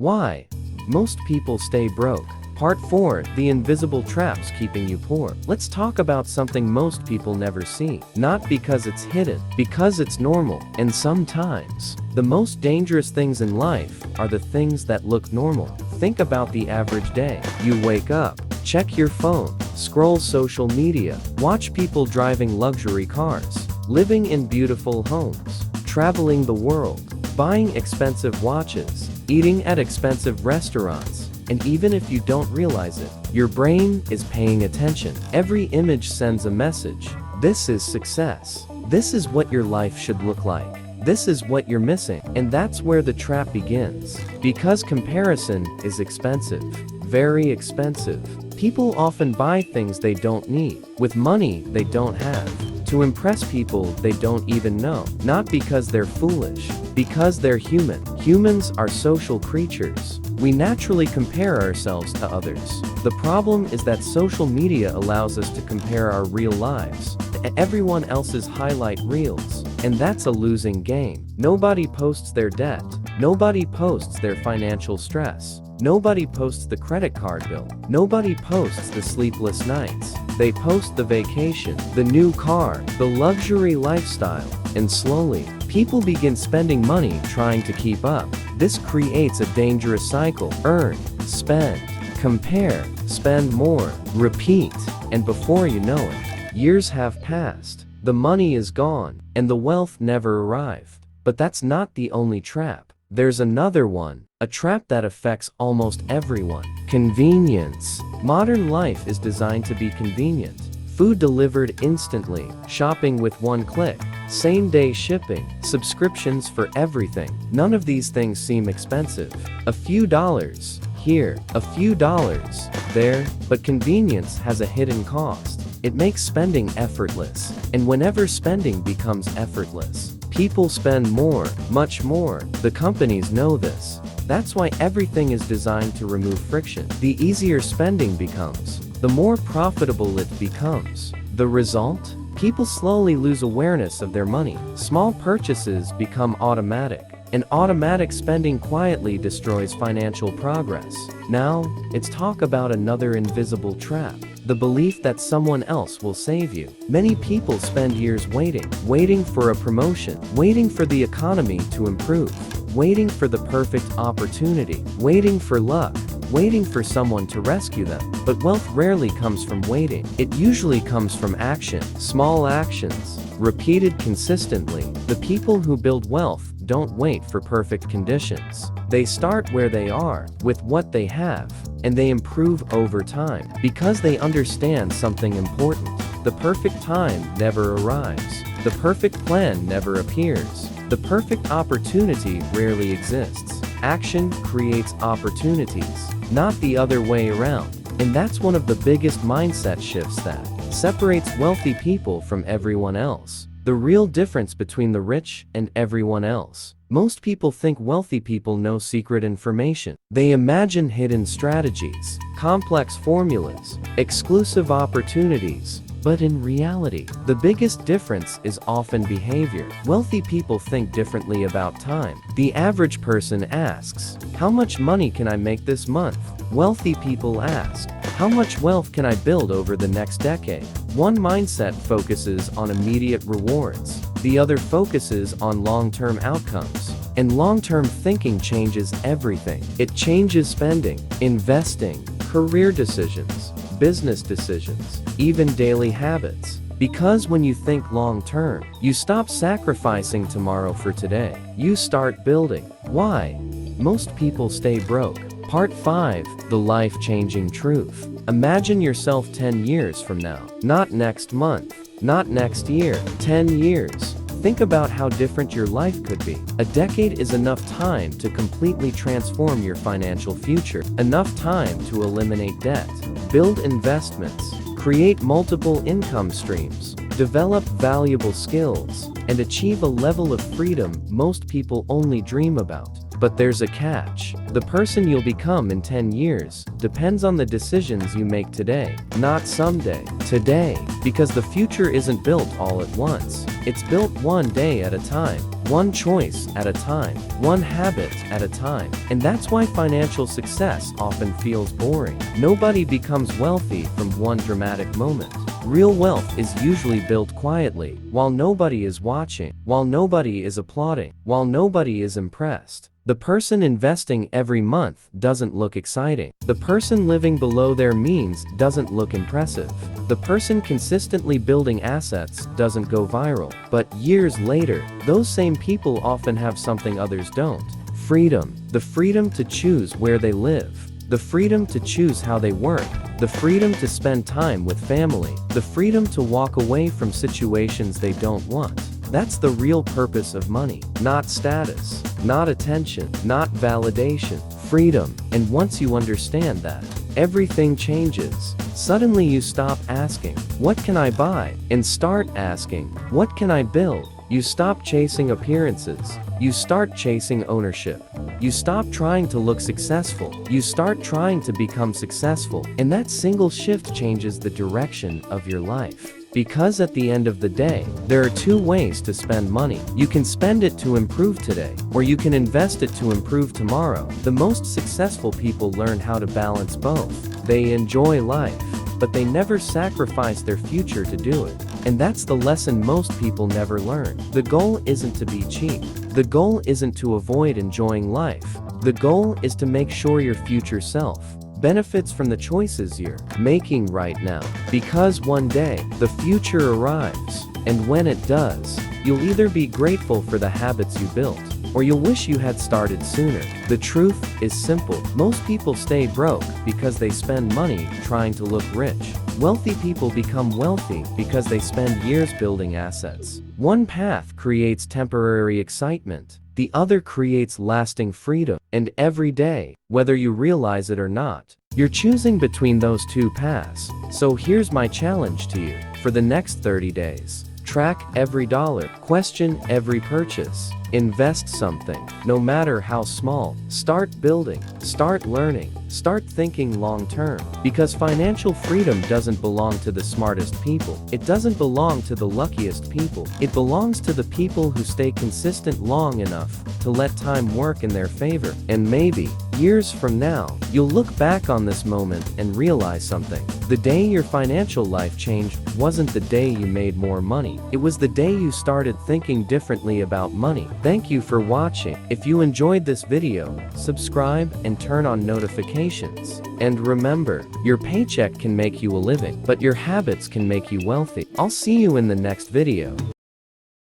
Why most people stay broke. Part 4. The invisible traps keeping you poor. Let's talk about something most people never see. Not because it's hidden, because it's normal. And sometimes, the most dangerous things in life are the things that look normal. Think about the average day. You wake up, check your phone, scroll social media, watch people driving luxury cars, living in beautiful homes, traveling the world, buying expensive watches, eating at expensive restaurants. And even if you don't realize it, your brain is paying attention. Every image sends a message. This is success. This is what your life should look like. This is what you're missing. And that's where the trap begins. Because comparison is expensive. Very expensive. People often buy things they don't need, with money they don't have, to impress people they don't even know. Not because they're foolish, because they're human. Humans are social creatures. We naturally compare ourselves to others. The problem is that social media allows us to compare our real lives to everyone else's highlight reels. And that's a losing game. Nobody posts their debt. Nobody posts their financial stress. Nobody posts the credit card bill. Nobody posts the sleepless nights. They post the vacation, the new car, the luxury lifestyle. And slowly, people begin spending money trying to keep up. This creates a dangerous cycle. Earn, spend, compare, spend more, repeat. And before you know it, years have passed, the money is gone, and the wealth never arrived. But that's not the only trap. There's another one, a trap that affects almost everyone. Convenience. Modern life is designed to be convenient. Food delivered instantly, shopping with one click, same-day shipping, subscriptions for everything. None of these things seem expensive. A few dollars here, a few dollars there, but convenience has a hidden cost. It makes spending effortless, and whenever spending becomes effortless, people spend more, much more. The companies know this. That's why everything is designed to remove friction. The easier spending becomes, the more profitable it becomes. The result? People slowly lose awareness of their money. Small purchases become automatic, and automatic spending quietly destroys financial progress. Now, let's talk about another invisible trap. The belief that someone else will save you. Many people spend years waiting for a promotion, waiting for the economy to improve, waiting for the perfect opportunity, waiting for luck, waiting for someone to rescue them. But wealth rarely comes from waiting. It usually comes from action, small actions, repeated consistently. The people who build wealth don't wait for perfect conditions. They start where they are, with what they have, and they improve over time, because they understand something important. The perfect time never arrives. The perfect plan never appears. The perfect opportunity rarely exists. Action creates opportunities, not the other way around. And that's one of the biggest mindset shifts that separates wealthy people from everyone else. The real difference between the rich and everyone else. Most people think wealthy people know secret information. They imagine hidden strategies, complex formulas, exclusive opportunities. But in reality, the biggest difference is often behavior. Wealthy people think differently about time. The average person asks, "How much money can I make this month?" Wealthy people ask, "How much wealth can I build over the next decade?" One mindset focuses on immediate rewards. The other focuses on long-term outcomes. And long-term thinking changes everything. It changes spending, investing, career decisions, business decisions, even daily habits. Because when you think long-term, you stop sacrificing tomorrow for today. You start building. Why most people stay broke. Part 5. The life-changing truth. Imagine yourself 10 years from now. Not next month. Not next year. 10 years. Think about how different your life could be. A decade is enough time to completely transform your financial future. Enough time to eliminate debt, build investments, create multiple income streams, develop valuable skills, and achieve a level of freedom most people only dream about. But there's a catch. The person you'll become in 10 years depends on the decisions you make today, not someday. Today, because the future isn't built all at once. It's built one day at a time, one choice at a time, one habit at a time. And that's why financial success often feels boring. Nobody becomes wealthy from one dramatic moment. Real wealth is usually built quietly, while nobody is watching, while nobody is applauding, while nobody is impressed. The person investing every month doesn't look exciting. The person living below their means doesn't look impressive. The person consistently building assets doesn't go viral. But years later, those same people often have something others don't. Freedom. The freedom to choose where they live. The freedom to choose how they work. The freedom to spend time with family. The freedom to walk away from situations they don't want. That's the real purpose of money. Not status, not attention, not validation. Freedom. And once you understand that, everything changes. Suddenly you stop asking, what can I buy? And start asking, what can I build? You stop chasing appearances. You start chasing ownership. You stop trying to look successful. You start trying to become successful. And that single shift changes the direction of your life. Because at the end of the day, there are two ways to spend money. You can spend it to improve today, or you can invest it to improve tomorrow. The most successful people learn how to balance both. They enjoy life, but they never sacrifice their future to do it. And that's the lesson most people never learn. The goal isn't to be cheap. The goal isn't to avoid enjoying life. The goal is to make sure your future self benefits from the choices you're making right now. Because one day, the future arrives. And when it does, you'll either be grateful for the habits you built, or you'll wish you had started sooner. The truth is simple. Most people stay broke because they spend money trying to look rich. Wealthy people become wealthy because they spend years building assets. One path creates temporary excitement. The other creates lasting freedom. And every day, whether you realize it or not, you're choosing between those two paths. So here's my challenge to you. For the next 30 days, track every dollar, question every purchase, invest something, no matter how small. Start building, start learning, start thinking long term. Because financial freedom doesn't belong to the smartest people. It doesn't belong to the luckiest people. It belongs to the people who stay consistent long enough to let time work in their favor. And maybe, years from now, you'll look back on this moment and realize something. The day your financial life changed wasn't the day you made more money. It was the day you started thinking differently about money. Thank you for watching. If you enjoyed this video, subscribe and turn on notifications. And remember, your paycheck can make you a living, but your habits can make you wealthy. I'll see you in the next video.